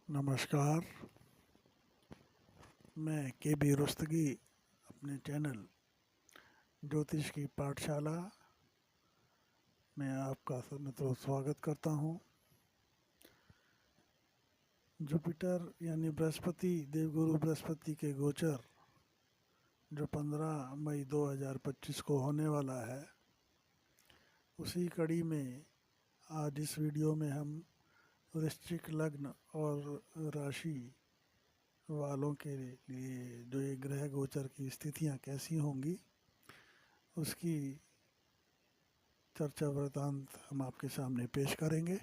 नमस्कार। मैं के बी रुस्तगी अपने चैनल ज्योतिष की पाठशाला में आपका मित्रों स्वागत करता हूँ। जुपिटर यानी बृहस्पति, देवगुरु बृहस्पति के गोचर जो 15 मई 2025 को होने वाला है, उसी कड़ी में आज इस वीडियो में हम वृश्चिक लग्न और राशि वालों के लिए जो ये ग्रह गोचर की स्थितियाँ कैसी होंगी उसकी चर्चा वृतांत हम आपके सामने पेश करेंगे।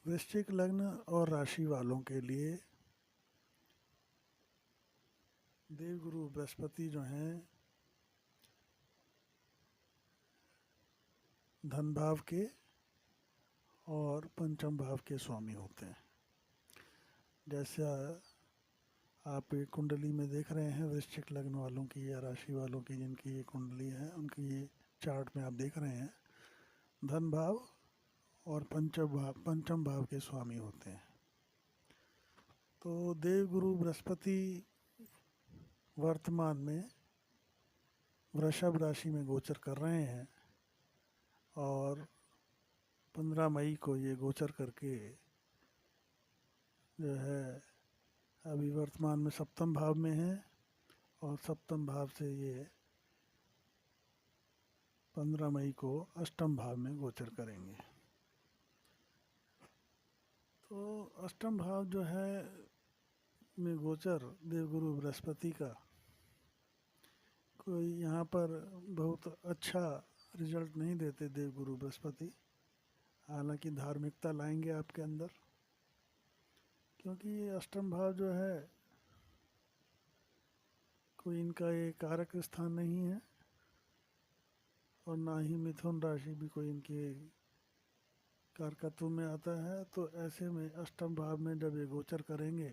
वृश्चिक लग्न और राशि वालों के लिए देवगुरु बृहस्पति जो हैं धन भाव के और पंचम भाव के स्वामी होते हैं। जैसा आप एक कुंडली में देख रहे हैं वृश्चिक लग्न वालों की या राशि वालों की जिनकी ये कुंडली है, उनकी ये चार्ट में आप देख रहे हैं धन भाव और पंचम भाव के स्वामी होते हैं। तो देवगुरु बृहस्पति वर्तमान में वृषभ राशि में गोचर कर रहे हैं और 15 मई को ये गोचर करके जो है अभी वर्तमान में सप्तम भाव में है और सप्तम भाव से ये 15 मई को अष्टम भाव में गोचर करेंगे। तो अष्टम भाव जो है में गोचर देवगुरु बृहस्पति का कोई यहाँ पर बहुत अच्छा रिजल्ट नहीं देते देवगुरु बृहस्पति। हालांकि धार्मिकता लाएंगे आपके अंदर, क्योंकि ये अष्टम भाव जो है कोई इनका ये कारक स्थान नहीं है और ना ही मिथुन राशि भी कोई इनके कारकत्व में आता है। तो ऐसे में अष्टम भाव में जब ये गोचर करेंगे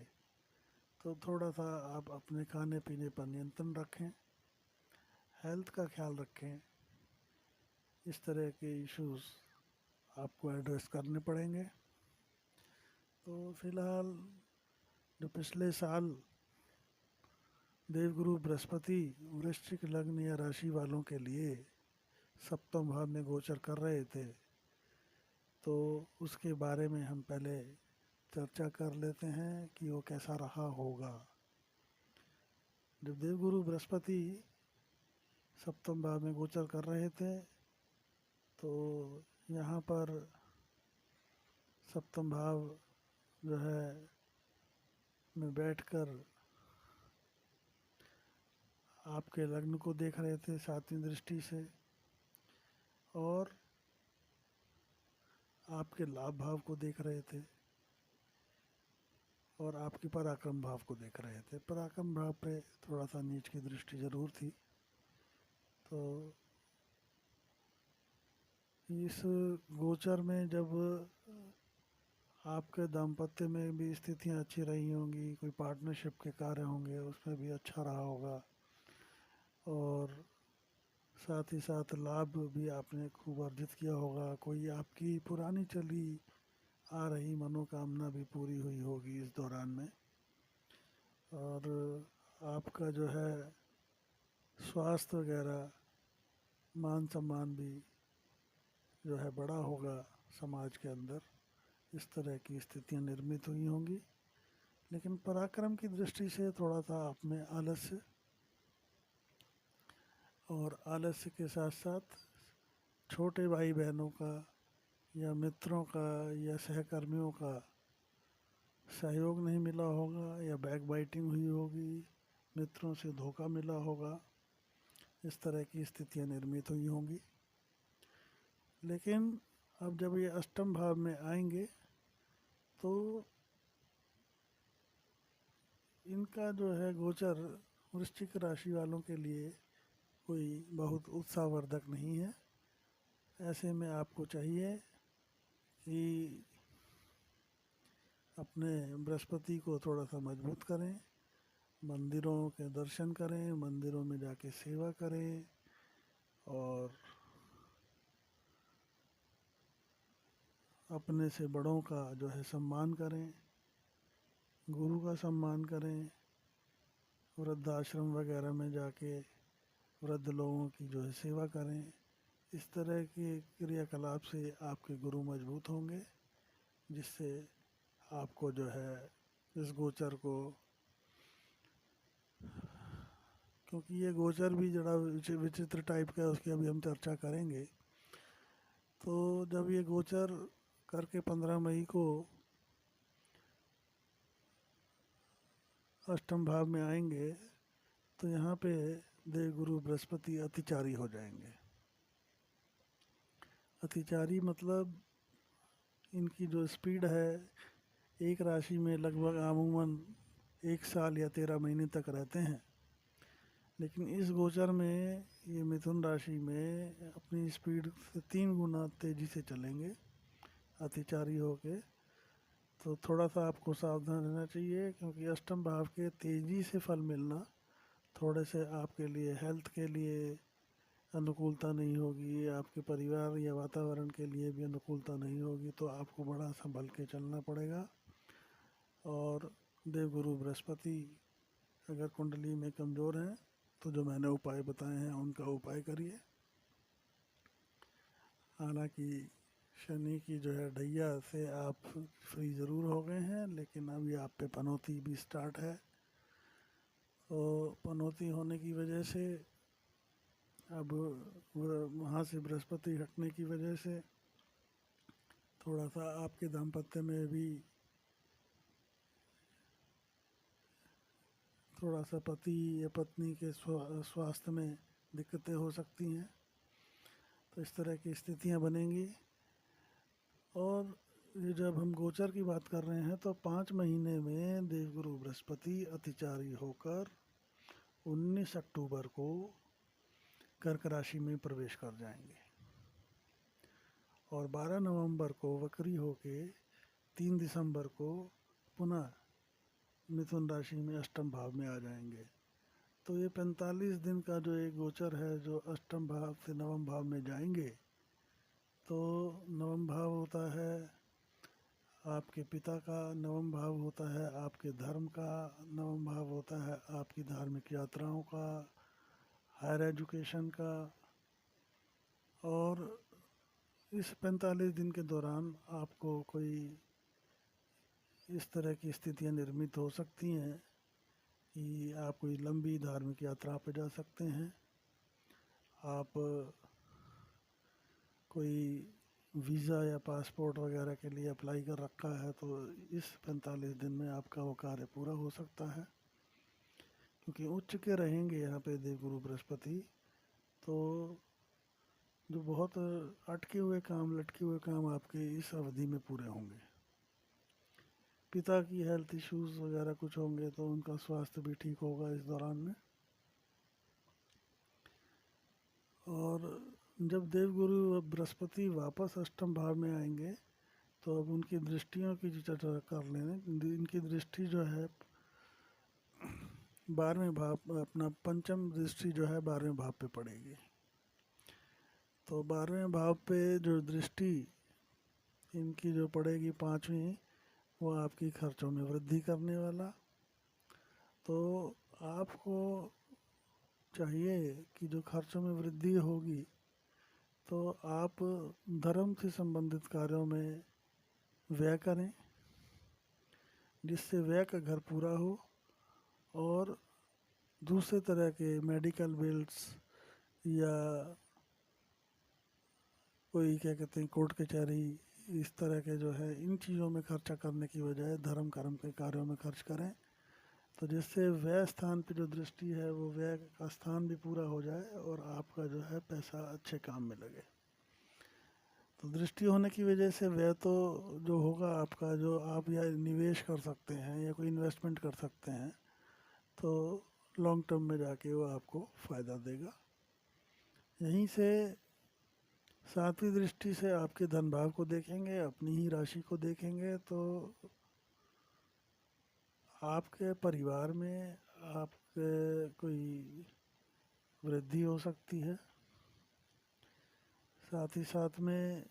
तो थोड़ा सा आप अपने खाने पीने पर नियंत्रण रखें, हेल्थ का ख्याल रखें। इस तरह के इश्यूज आपको एड्रेस करने पड़ेंगे। तो फिलहाल जो पिछले साल देवगुरु बृहस्पति वृश्चिक लग्न या राशि वालों के लिए सप्तम भाव में गोचर कर रहे थे, तो उसके बारे में हम पहले चर्चा कर लेते हैं कि वो कैसा रहा होगा। जब देवगुरु बृहस्पति सप्तम भाव में गोचर कर रहे थे तो यहाँ पर सप्तम भाव जो है में बैठकर आपके लग्न को देख रहे थे 7वीं दृष्टि से और आपके लाभ भाव को देख रहे थे और आपके पराक्रम भाव को देख रहे थे। पराक्रम भाव पे थोड़ा सा नीच की दृष्टि जरूर थी। तो इस गोचर में जब आपके दाम्पत्य में भी स्थितियाँ अच्छी रही होंगी, कोई पार्टनरशिप के कार्य होंगे उसमें भी अच्छा रहा होगा और साथ ही साथ लाभ भी आपने खूब अर्जित किया होगा। कोई आपकी पुरानी चली आ रही मनोकामना भी पूरी हुई होगी इस दौरान में और आपका जो है स्वास्थ्य वगैरह मान सम्मान भी जो है बड़ा होगा समाज के अंदर। इस तरह की स्थितियां निर्मित हुई होंगी। लेकिन पराक्रम की दृष्टि से थोड़ा सा आप में आलस्य और आलस्य के साथ साथ छोटे भाई बहनों का या मित्रों का या सहकर्मियों का सहयोग नहीं मिला होगा या बैक बाइटिंग हुई होगी, मित्रों से धोखा मिला होगा। इस तरह की स्थितियां निर्मित हुई होंगी। लेकिन अब जब ये अष्टम भाव में आएंगे तो इनका जो है गोचर वृश्चिक राशि वालों के लिए कोई बहुत उत्साहवर्धक नहीं है। ऐसे में आपको चाहिए कि अपने बृहस्पति को थोड़ा सा मजबूत करें, मंदिरों के दर्शन करें, मंदिरों में जाके सेवा करें और अपने से बड़ों का जो है सम्मान करें, गुरु का सम्मान करें, वृद्धाश्रम वगैरह में जाके वृद्ध लोगों की जो है सेवा करें। इस तरह के क्रियाकलाप से आपके गुरु मजबूत होंगे, जिससे आपको जो है इस गोचर को, क्योंकि ये गोचर भी जरा विचित्र टाइप का है, उसकी अभी हम चर्चा करेंगे। तो जब ये गोचर करके 15 मई को अष्टम भाव में आएंगे तो यहाँ पे देवगुरु बृहस्पति अतिचारी हो जाएंगे। अतिचारी मतलब इनकी जो स्पीड है, एक राशि में लगभग अमूमन 1 साल या 13 महीने तक रहते हैं, लेकिन इस गोचर में ये मिथुन राशि में अपनी स्पीड से 3 गुना तेज़ी से चलेंगे अतिचारी होके। तो थोड़ा सा आपको सावधान रहना चाहिए, क्योंकि अष्टम भाव के तेज़ी से फल मिलना थोड़े से आपके लिए हेल्थ के लिए अनुकूलता नहीं होगी, आपके परिवार या वातावरण के लिए भी अनुकूलता नहीं होगी, तो आपको बड़ा संभल के चलना पड़ेगा। और देवगुरु बृहस्पति अगर कुंडली में कमज़ोर हैं तो जो मैंने उपाय बताए हैं उनका उपाय करिए। हालांकि शनि की जो है ढैया से आप फ्री ज़रूर हो गए हैं, लेकिन अभी आप पे पनौती भी स्टार्ट है। तो पनौती होने की वजह से अब वहाँ से बृहस्पति हटने की वजह से थोड़ा सा आपके दाम्पत्य में भी थोड़ा सा पति या पत्नी के स्वास्थ्य में दिक्कतें हो सकती हैं। तो इस तरह की स्थितियाँ बनेंगी। और ये जब हम गोचर की बात कर रहे हैं तो 5 महीने में देवगुरु बृहस्पति अतिचारी होकर 19 अक्टूबर को कर्क राशि में प्रवेश कर जाएंगे और 12 नवंबर को वक्री होके 3 दिसंबर को पुनः मिथुन राशि में अष्टम भाव में आ जाएंगे। तो ये 45 दिन का जो एक गोचर है, जो अष्टम भाव से नवम भाव में जाएंगे, तो नवम भाव होता है आपके पिता का, नवम भाव होता है आपके धर्म का, नवम भाव होता है आपकी धार्मिक यात्राओं का, हायर एजुकेशन का। और इस 45 दिन के दौरान आपको कोई इस तरह की स्थितियां निर्मित हो सकती हैं कि आप कोई लंबी धार्मिक यात्रा पर जा सकते हैं, आप कोई वीज़ा या पासपोर्ट वगैरह के लिए अप्लाई कर रखा है, तो इस 45 दिन में आपका वो कार्य पूरा हो सकता है, क्योंकि उच्च के रहेंगे यहाँ पे देवगुरु बृहस्पति। तो जो बहुत अटके हुए काम, लटके हुए काम आपके इस अवधि में पूरे होंगे। पिता की हेल्थ इश्यूज़ वगैरह कुछ होंगे तो उनका स्वास्थ्य भी ठीक होगा इस दौरान में। और जब देवगुरु बृहस्पति वापस अष्टम भाव में आएंगे तो अब उनकी दृष्टियों की जो चर्चा कर लें, इनकी दृष्टि जो है 12वें भाव, अपना पंचम दृष्टि जो है 12वें भाव पे पड़ेगी। तो 12वें भाव पे जो दृष्टि इनकी जो पड़ेगी 5वीं, वो आपकी खर्चों में वृद्धि करने वाला। तो आपको चाहिए कि जो खर्चों में वृद्धि होगी तो आप धर्म से संबंधित कार्यों में व्यय करें, जिससे व्यय का घर पूरा हो। और दूसरे तरह के मेडिकल बिल्स या कोई क्या कहते हैं कोर्ट कचहरी, इस तरह के जो है इन चीज़ों में खर्चा करने की बजाय धर्म कर्म के कार्यों में खर्च करें, तो जिससे व्यय स्थान पे जो दृष्टि है वो व्यय का स्थान भी पूरा हो जाए और आपका जो है पैसा अच्छे काम में लगे। तो दृष्टि होने की वजह से व्यय तो जो होगा आपका, जो आप या निवेश कर सकते हैं या कोई इन्वेस्टमेंट कर सकते हैं, तो लॉन्ग टर्म में जाके वो आपको फ़ायदा देगा। यहीं से 7वीं दृष्टि से आपके धन भाव को देखेंगे, अपनी ही राशि को देखेंगे, तो आपके परिवार में आपके कोई वृद्धि हो सकती है। साथ ही साथ में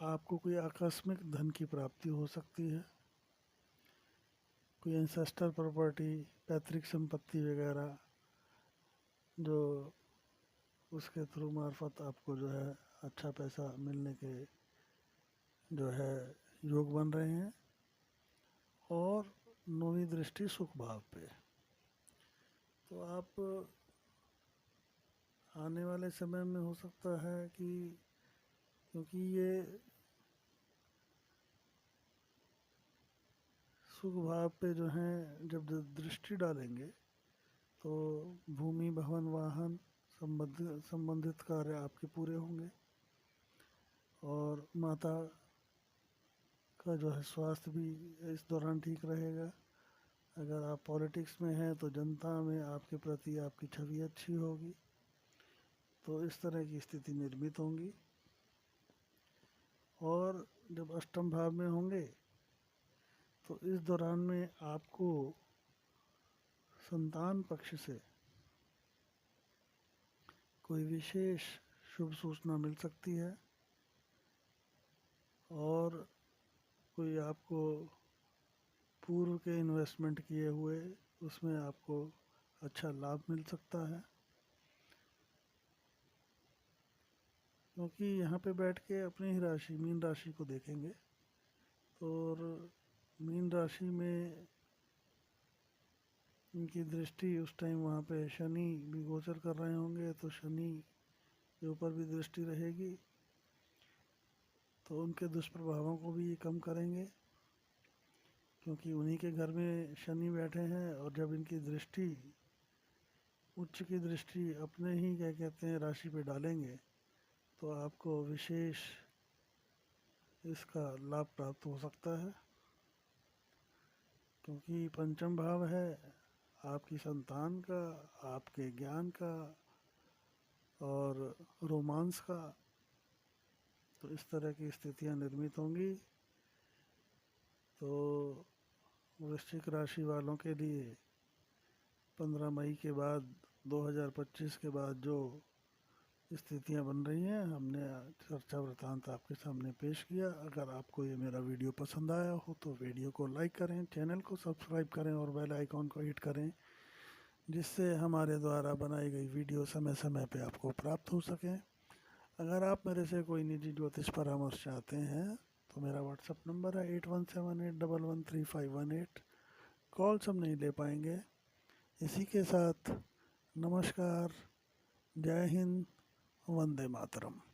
आपको कोई आकस्मिक धन की प्राप्ति हो सकती है, कोई एंसेस्टर प्रॉपर्टी, पैतृक संपत्ति वगैरह जो उसके थ्रू मार्फत आपको जो है अच्छा पैसा मिलने के जो है योग बन रहे हैं। और नौवीं दृष्टि सुख भाव पे, तो आप आने वाले समय में हो सकता है कि क्योंकि ये सुख भाव पे जो है जब दृष्टि डालेंगे तो भूमि भवन वाहन संबंधित कार्य आपके पूरे होंगे और माता का जो है स्वास्थ्य भी इस दौरान ठीक रहेगा। अगर आप पॉलिटिक्स में हैं तो जनता में आपके प्रति आपकी छवि अच्छी होगी, तो इस तरह की स्थिति निर्मित होंगी। और जब अष्टम भाव में होंगे तो इस दौरान में आपको संतान पक्ष से कोई विशेष शुभ सूचना मिल सकती है और कोई आपको पूर्व के इन्वेस्टमेंट किए हुए उसमें आपको अच्छा लाभ मिल सकता है। क्योंकि यहाँ पे बैठ के अपनी ही राशि मीन राशि को देखेंगे और मीन राशि में इनकी दृष्टि उस टाइम वहाँ पे शनि भी गोचर कर रहे होंगे, तो शनि के ऊपर भी दृष्टि रहेगी, तो उनके दुष्प्रभावों को भी ये कम करेंगे क्योंकि उन्हीं के घर में शनि बैठे हैं। और जब इनकी दृष्टि उच्च की दृष्टि अपने ही क्या कहते हैं राशि पे डालेंगे तो आपको विशेष इसका लाभ प्राप्त हो सकता है। क्योंकि पंचम भाव है आपकी संतान का, आपके ज्ञान का और रोमांस का, तो इस तरह की स्थितियां निर्मित होंगी। तो वृश्चिक राशि वालों के लिए 15 मई के बाद 2025 के बाद जो स्थितियां बन रही हैं हमने चर्चा वृतांत आपके सामने पेश किया। अगर आपको ये मेरा वीडियो पसंद आया हो तो वीडियो को लाइक करें, चैनल को सब्सक्राइब करें और बेल आइकॉन को हिट करें, जिससे हमारे द्वारा बनाई गई वीडियो समय समय पे आपको प्राप्त हो सकें। अगर आप मेरे से कोई निजी ज्योतिष परामर्श चाहते हैं तो मेरा व्हाट्सअप नंबर है 8178113518। कॉल्स हम नहीं ले पाएंगे। इसी के साथ नमस्कार, जय हिंद, वंदे मातरम।